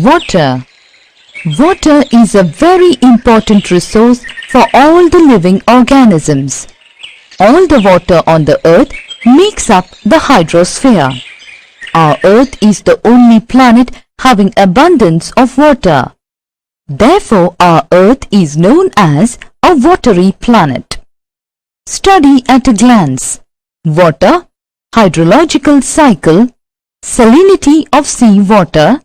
Water. Water is a very important resource for all the living organisms. All the water on the earth makes up the hydrosphere. Our earth is the only planet having abundance of water. Therefore, our earth is known as a watery planet. Study at a glance. Water, hydrological cycle, salinity of sea water,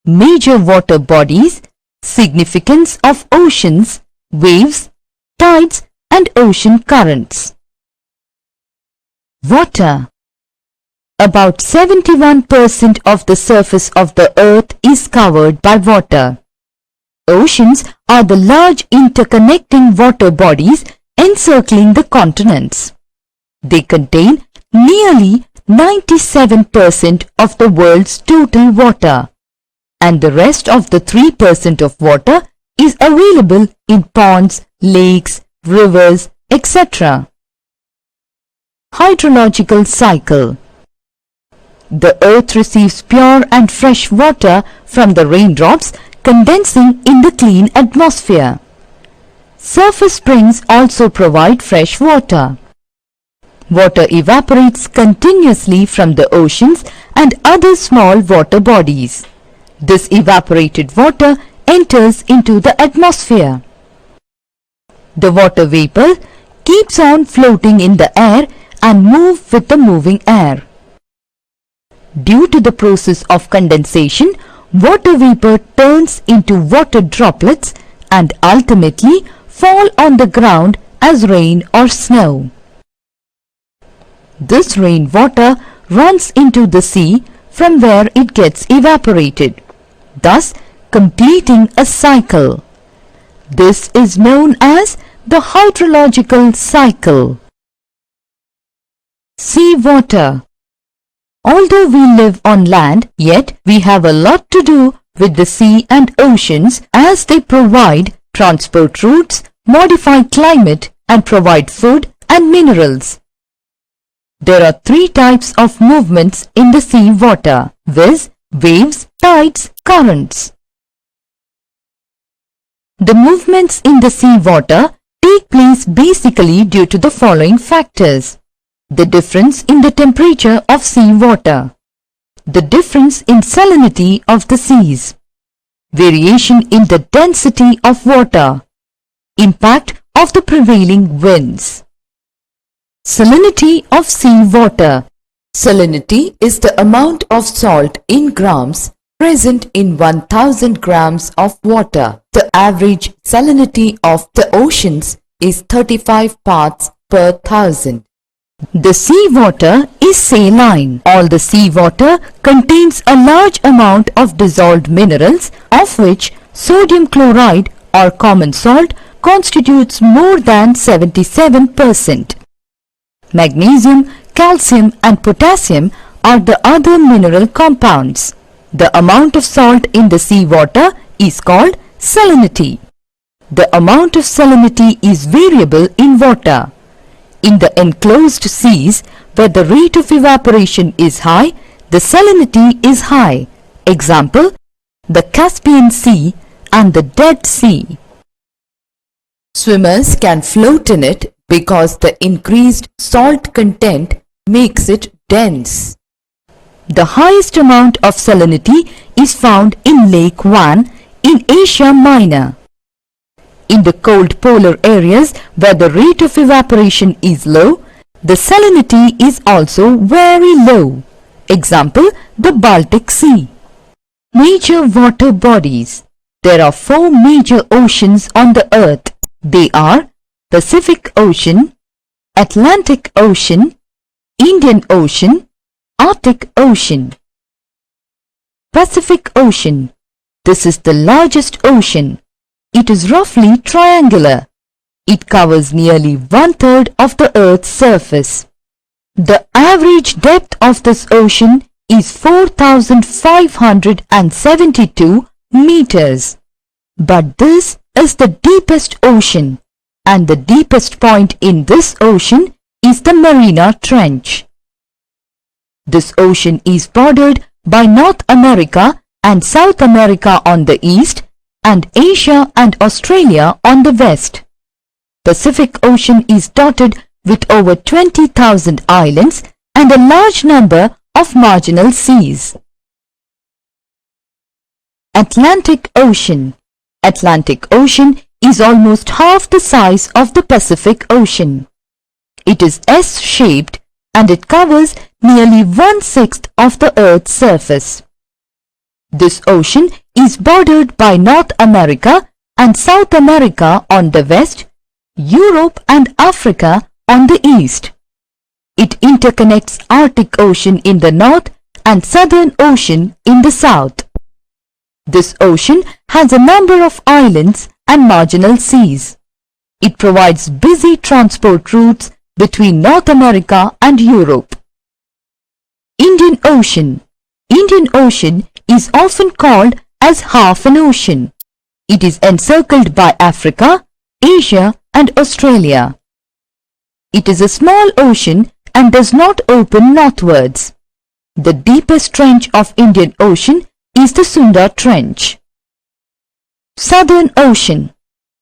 major water bodies, significance of oceans, waves, tides and ocean currents. Water. About 71% of the surface of the earth is covered by water. Oceans are the large interconnecting water bodies encircling the continents. They contain nearly 97% of the world's total water, and the rest of the 3% of water is available in ponds, lakes, rivers, etc. Hydrological cycle. The earth receives pure and fresh water from the raindrops condensing in the clean atmosphere. Surface springs also provide fresh water. Water evaporates continuously from the oceans and other small water bodies. This evaporated water enters into the atmosphere. The water vapor keeps on floating in the air and moves with the moving air. Due to the process of condensation, water vapor turns into water droplets and ultimately fall on the ground as rain or snow. This rainwater runs into the sea from where it gets evaporated, thus completing a cycle. This is known as the hydrological cycle. Sea water. Although we live on land, yet we have a lot to do with the sea and oceans as they provide transport routes, modify climate and provide food and minerals. There are 3 types of movements in the sea water, viz. Waves, tides, currents. The movements in the sea water take place basically due to the following factors: the difference in the temperature of sea water, the difference in salinity of the seas, variation in the density of water, impact of the prevailing winds. Salinity of sea water. Salinity is the amount of salt in grams present in 1000 grams of water. The average salinity of the oceans is 35 parts per thousand. The sea water is saline. All the sea water contains a large amount of dissolved minerals, of which sodium chloride or common salt constitutes more than 77%. Magnesium, calcium and potassium are the other mineral compounds. The amount of salt in the sea water is called salinity. The amount of salinity is variable in water. In the enclosed seas, where the rate of evaporation is high, the salinity is high. Example, the Caspian Sea and the Dead Sea. Swimmers can float in it because the increased salt content makes it dense. The highest amount of salinity is found in Lake Van in Asia Minor. In the cold polar areas where the rate of evaporation is low, the salinity is also very low. Example, the Baltic Sea. Major water bodies. There are 4 major oceans on the earth. They are Pacific Ocean, Atlantic Ocean, Indian Ocean, Arctic Ocean. Pacific Ocean. This is the largest ocean. It is roughly triangular. It covers nearly 1/3 of the Earth's surface. The average depth of this ocean is 4,572 meters. But this is the deepest ocean, and the deepest point in this ocean is the Mariana Trench. This ocean is bordered by North America and South America on the east, and Asia and Australia on the west. Pacific Ocean is dotted with over 20,000 islands and a large number of marginal seas. Atlantic Ocean. Atlantic Ocean is almost half the size of the Pacific Ocean. It is S-shaped and it covers nearly 1/6 of the Earth's surface. This ocean is bordered by North America and South America on the west, Europe and Africa on the east. It interconnects Arctic Ocean in the north and Southern Ocean in the south. This ocean has a number of islands and marginal seas. It provides busy transport routes between North America and Europe. Indian Ocean. Indian Ocean is often called as half an ocean. It is encircled by Africa, Asia and Australia. It is a small ocean and does not open northwards. The deepest trench of Indian Ocean is the Sunda Trench. Southern Ocean.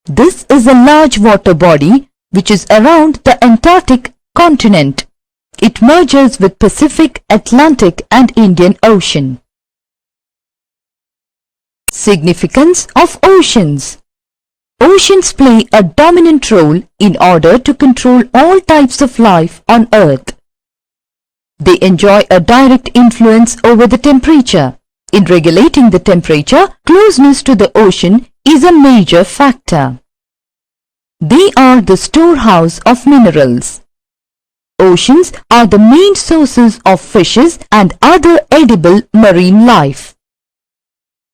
This is a large water body which is around the Antarctic continent. It merges with Pacific, Atlantic and Indian Ocean. Significance of oceans. Oceans play a dominant role in order to control all types of life on Earth. They enjoy a direct influence over the temperature. In regulating the temperature, closeness to the ocean is a major factor. They are the storehouse of minerals. Oceans are the main sources of fishes and other edible marine life.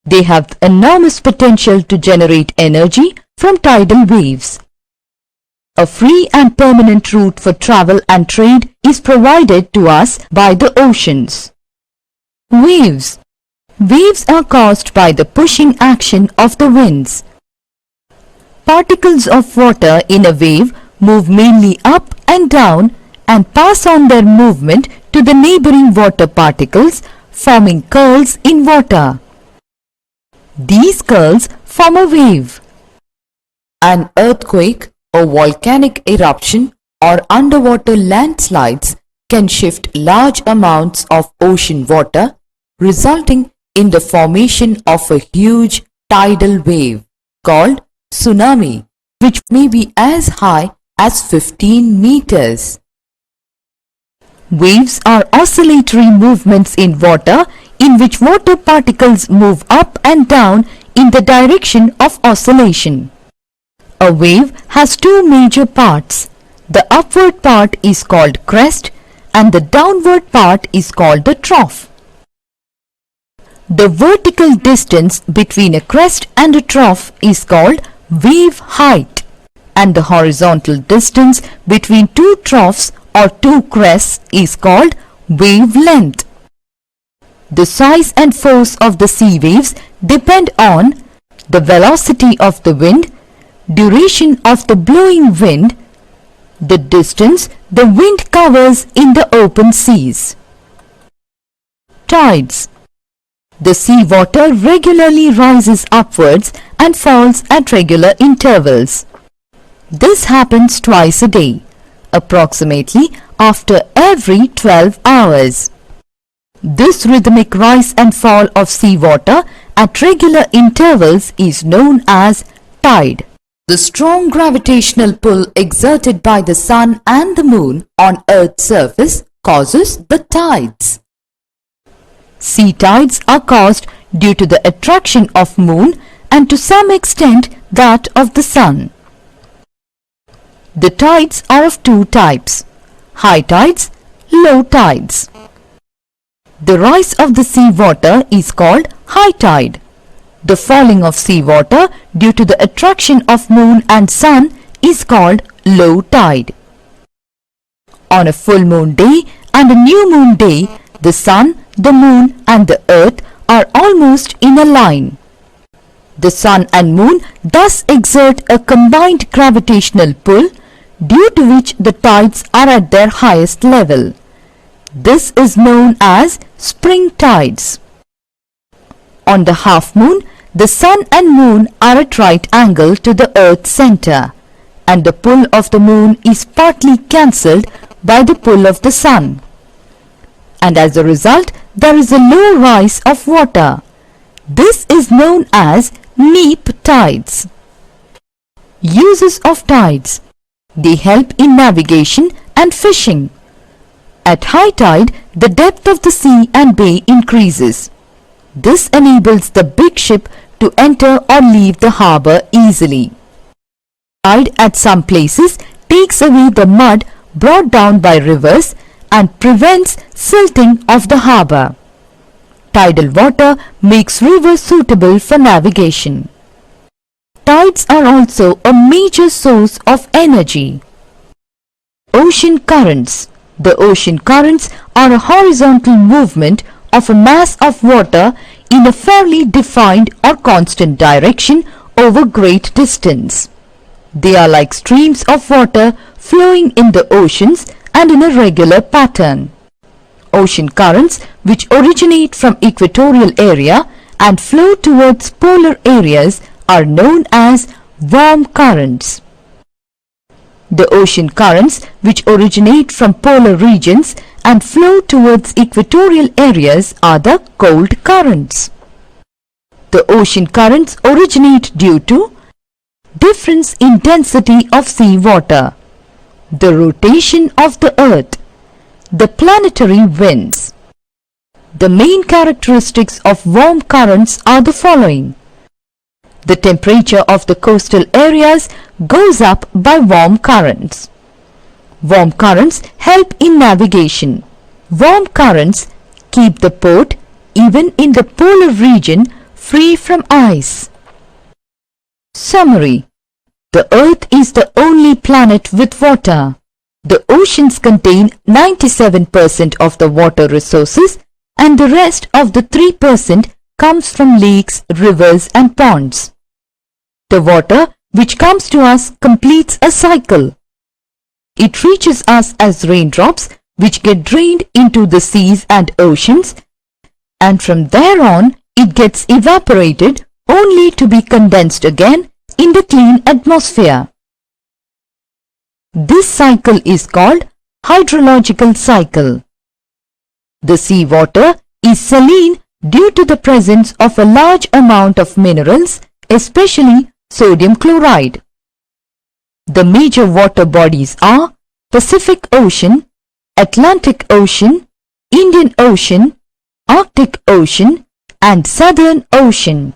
They have enormous potential to generate energy from tidal waves. A free and permanent route for travel and trade is provided to us by the oceans. Waves. Waves are caused by the pushing action of the winds. Particles of water in a wave move mainly up and down and pass on their movement to the neighboring water particles, forming curls in water. These curls form a wave. An earthquake or volcanic eruption or underwater landslides can shift large amounts of ocean water, resulting in the formation of a huge tidal wave called tsunami, which may be as high as 15 meters. Waves are oscillatory movements in water in which water particles move up and down in the direction of oscillation. A wave has two major parts. The upward part is called crest and the downward part is called the trough. The vertical distance between a crest and a trough is called wave height, and the horizontal distance between two troughs or two crests is called wavelength. The size and force of the sea waves depend on the velocity of the wind, duration of the blowing wind, the distance the wind covers in the open seas. Tides. The seawater regularly rises upwards and falls at regular intervals. This happens twice a day, approximately after every 12 hours. This rhythmic rise and fall of seawater at regular intervals is known as tide. The strong gravitational pull exerted by the sun and the moon on Earth's surface causes the tides. Sea tides are caused due to the attraction of moon and to some extent that of the sun. The tides are of two types: high tides, low tides. The rise of the sea water is called high tide. The falling of sea water due to the attraction of moon and sun is called low tide. On a full moon day and a new moon day, the sun, the moon and the earth are almost in a line. The sun and moon thus exert a combined gravitational pull, due to which the tides are at their highest level. This is known as spring tides. On the half moon, the sun and moon are at right angle to the earth's center, and the pull of the moon is partly cancelled by the pull of the sun. And as a result, there is a low rise of water. This is known as neap tides. Uses of tides. They help in navigation and fishing. At high tide, the depth of the sea and bay increases. This enables the big ship to enter or leave the harbour easily. Tide at some places takes away the mud brought down by rivers and prevents silting of the harbour. Tidal water makes rivers suitable for navigation. Tides are also a major source of energy. Ocean currents. The ocean currents are a horizontal movement of a mass of water in a fairly defined or constant direction over great distance. They are like streams of water flowing in the oceans and in a regular pattern. Ocean currents which originate from equatorial area and flow towards polar areas are known as warm currents. The ocean currents which originate from polar regions and flow towards equatorial areas are the cold currents. The ocean currents originate due to difference in density of sea water, the rotation of the earth, the planetary winds. The main characteristics of warm currents are the following. The temperature of the coastal areas goes up by warm currents. Warm currents help in navigation. Warm currents keep the port, even in the polar region, free from ice. Summary. The Earth is the only planet with water. The oceans contain 97% of the water resources and the rest of the 3% comes from lakes, rivers and ponds. The water which comes to us completes a cycle. It reaches us as raindrops which get drained into the seas and oceans, and from there on it gets evaporated only to be condensed again in the clean atmosphere. This cycle is called hydrological cycle. The sea water is saline due to the presence of a large amount of minerals, especially sodium chloride. The major water bodies are Pacific Ocean, Atlantic Ocean, Indian Ocean, Arctic Ocean and Southern Ocean.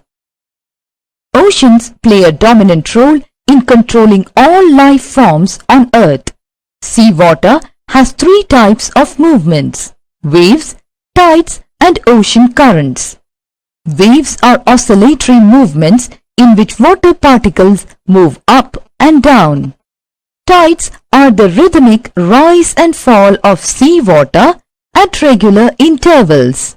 Oceans play a dominant role in controlling all life forms on Earth. Seawater has three types of movements: waves, tides and ocean currents. Waves are oscillatory movements in which water particles move up and down. Tides are the rhythmic rise and fall of seawater at regular intervals.